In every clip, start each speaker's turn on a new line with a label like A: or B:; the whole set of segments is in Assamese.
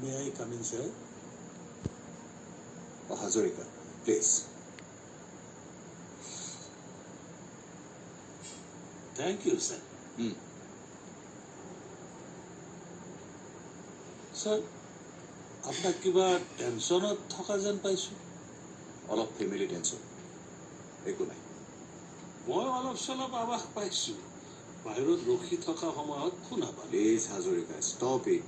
A: May I come in, sir?
B: Hazarika, please.
A: Thank you, sir. Sir, আপোনাক কিবা টেনশ্যনত থকা যেন পাইছোঁ।
B: অলপ ফেমিলি টেনশ্যন, একো নাই।
A: মই অলপ চলপ আৱাস পাইছোঁ। বাহিৰত ৰখি থকা সময়ত শুনা পালোঁ।
B: Please Hazarika, stop it.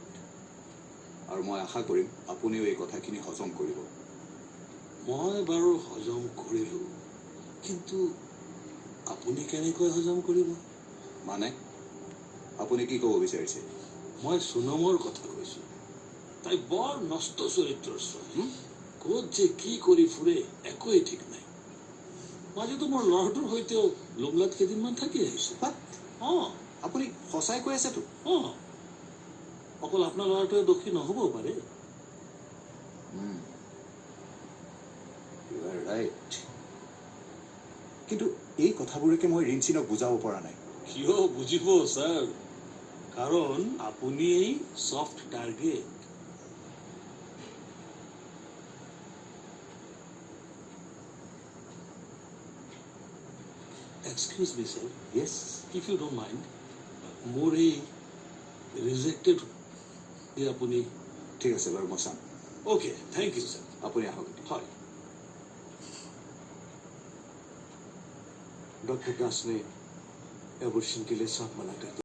B: আৰু মই আশা কৰিম আপুনিও এই কথাখিনি হজম কৰিব।
A: মই বাৰু হজম কৰিলোঁ, কিন্তু আপুনি কেনেকৈ হজম কৰিব?
B: মানে আপুনি কি ক'ব বিচাৰিছে?
A: মই সোণমৰ কথা কৈছোঁ। তাই বৰ নষ্ট চৰিত্ৰৰ ছোৱালী। ক'ত যে কি কৰি ফুৰে একোৱেই ঠিক নাই। মাজেতো মোৰ ল'ৰাটোৰ সৈতেও লুমলাত কেইদিনমান থাকি আহিছে। অঁ,
B: আপুনি সঁচাই কৈ আছেতো?
A: অঁ, অকল আপোনাৰ ল'ৰাটোৱে দোষী নহ'বও পাৰে।
B: You are right. কিন্তু এই কথাবোৰকে মই ৰিঞ্চিনক বুজাব পৰা নাই।
A: কিয় বুজিব ছাৰ? কাৰণ আপুনি soft target. Excuse me sir,
B: yes,
A: if you don't mind, মোৰ এই ৰিজেক্টেড আপুনি।
B: ঠিক আছে বাৰু, মই চাম।
A: Okay, thank you sir.
B: আপুনি আহক।
A: হয়।
C: डॉक्टर दास ने एबॉर्शन के लिए साफ मना कर दिया।